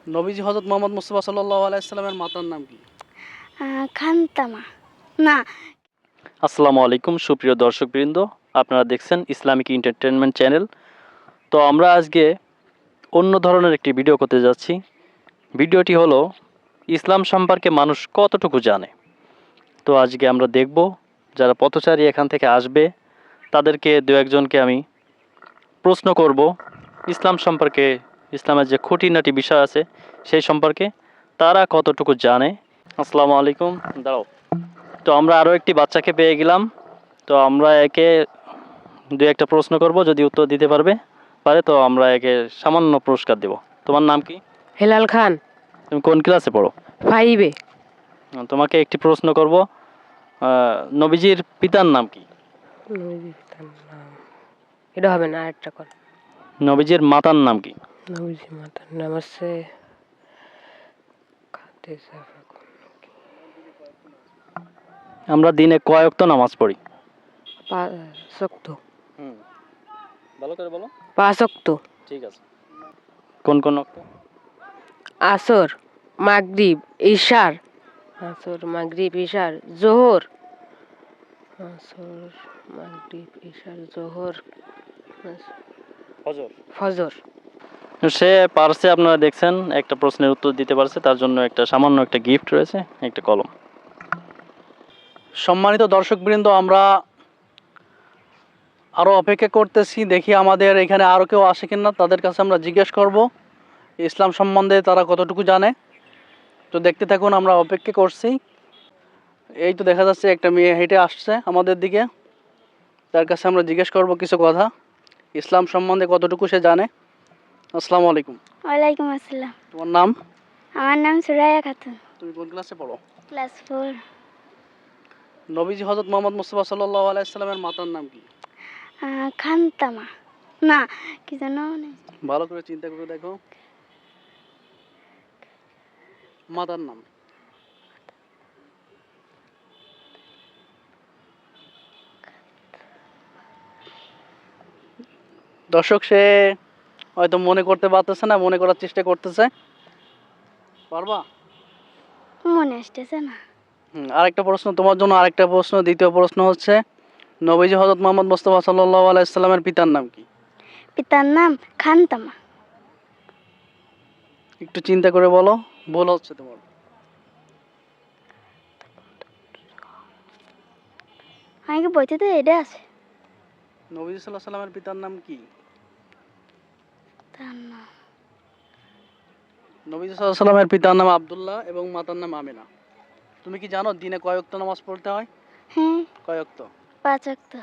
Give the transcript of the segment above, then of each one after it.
নবীজি হযরত মুহাম্মদ মুস্তাফা সাল্লাল্লাহু আলাইহি সাল্লামের মাতার নাম কি? খান্তামা না। আসসালামু আলাইকুম সুপ্রিয় দর্শকবৃন্দ, আপনারা দেখছেন ইসলামিক এন্টারটেইনমেন্ট চ্যানেল। তো আমরা আজকে অন্য ধরনের একটি ভিডিও করতে যাচ্ছি। ভিডিওটি হলো ইসলাম সম্পর্কে মানুষ কতটুকু জানে। তো আজকে আমরা দেখব যারা পথচারী এখান থেকে আসবে তাদেরকে দু একজনকে আমি প্রশ্ন করব ইসলাম সম্পর্কে, ইসলামের যে খুঁটিনাটি বিষয় আছে সেই সম্পর্কে তারা কতটুকু জানে। আসসালামু আলাইকুম। দাঁড়াও। তো আমরা আরও একটি বাচ্চাকে পেয়ে গেলাম। তো আমরা একে দু একটা প্রশ্ন করব, যদি উত্তর দিতে পারে তো আমরা একে সামান্য পুরস্কার দেব। তোমার নাম কি? হেলাল খান, তুমি কোন ক্লাসে পড়ো? 5-এ। তোমাকে একটি প্রশ্ন করব, নবীজির পিতার নাম কি? নবীজির পিতার নাম এটা হবে না, আরেকটা কর। নবীজির মাতার নাম কি? নবীজির মাতার নাম আছে খাদিজা বেগম। আমরা দিনে কয় ওয়াক্ত নামাজ পড়ি? 5 ওয়াক্ত। ভালো করে বলো। 5 ওয়াক্ত। ঠিক আছে। কোন কোন ওয়াক্ত? আসর, মাগরিব, ইশার। আসর, মাগরিব, ইশার, জোহর। আসর, মাগরিব, ইশার, জোহর, ফজর। সে পারছে, আপনারা দেখছেন একটা প্রশ্নের উত্তর দিতে পারছে, তার জন্য একটা সামান্য একটা গিফট রয়েছে, একটা কলম। সম্মানিত দর্শকবৃন্দ, আমরা আরও অপেক্ষা করতেছি, দেখি আমাদের এখানে আরও কেউ আসে কিনা। তাদের কাছে আমরা জিজ্ঞেস করব ইসলাম সম্বন্ধে তারা কতটুকু জানে। তো দেখতে থাকুন, আমরা অপেক্ষা করছি। এই তো দেখা যাচ্ছে একটা মেয়ে হেঁটে আসছে আমাদের দিকে। তার কাছে আমরা জিজ্ঞেস করব কিছু কথা, ইসলাম সম্বন্ধে কতটুকু সে জানে। আসসালামু আলাইকুম। ওয়ালাইকুম আসসালাম। তোমার নাম? আমার নাম সুরাইয়া খাতুন, তুমি কোন ক্লাসে পড়ো? ক্লাস 4। নবীজি হযরত মুহাম্মদ মুস্তাফা সাল্লাল্লাহু আলাইহি সাল্লামের মাতার নাম কি? খান্তামা না, কি যেন ভালো করে চিন্তা করে দেখো, মাতার নাম। দর্শক, সে হয়তো মনে করতে পারতেছে না, মনে করার চেষ্টা করতেছে। পারবা? মনে আসতেছে না। আরেকটা প্রশ্ন তোমার জন্য, আরেকটা প্রশ্ন। দ্বিতীয় প্রশ্ন হচ্ছে, নবীজি হযরত মুহাম্মদ মুস্তাফা সাল্লাল্লাহু আলাইহি সাল্লামের পিতার নাম কি? পিতার নাম খান্তামা। একটু চিন্তা করে বলো, ভুল হচ্ছে তোমার। আমাকে বইতে তো এটা আছে। নবীজি সাল্লাল্লাহু আলাইহি সাল্লামের পিতার নাম কি? তার নাম নবীজি সাল্লাল্লাহু আলাইহি সাল্লামের পিতার নাম আব্দুল্লাহ এবং মাতার নাম আমিনা। তুমি কি জানো দিনে কয় ওয়াক্ত নামাজ পড়তে হয়? হ্যাঁ, কয় ওয়াক্ত? 5 ওয়াক্ত।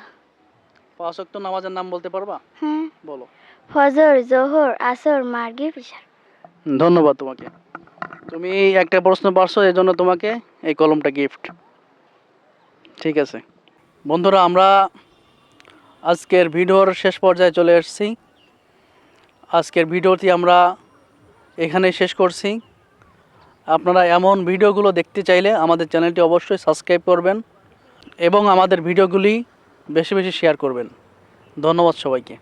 5 ওয়াক্ত নামাজের নাম বলতে পারবা? হ্যাঁ, বলো। ফজর, জোহর, আসর, মাগরিব, ইশা। ধন্যবাদ তোমাকে। তুমি একটা প্রশ্ন পারছো, এই জন্য তোমাকে এই কলমটা গিফট। ঠিক আছে বন্ধুরা, আমরা আজকের ভিডিওর শেষ পর্যায়ে চলে এসেছি। আজকের ভিডিওটি আমরা এখানেই শেষ করছি। আপনারা এমন ভিডিওগুলো দেখতে চাইলে আমাদের চ্যানেলটি অবশ্যই সাবস্ক্রাইব করবেন এবং আমাদের ভিডিওগুলি বেশি বেশি শেয়ার করবেন। ধন্যবাদ সবাইকে।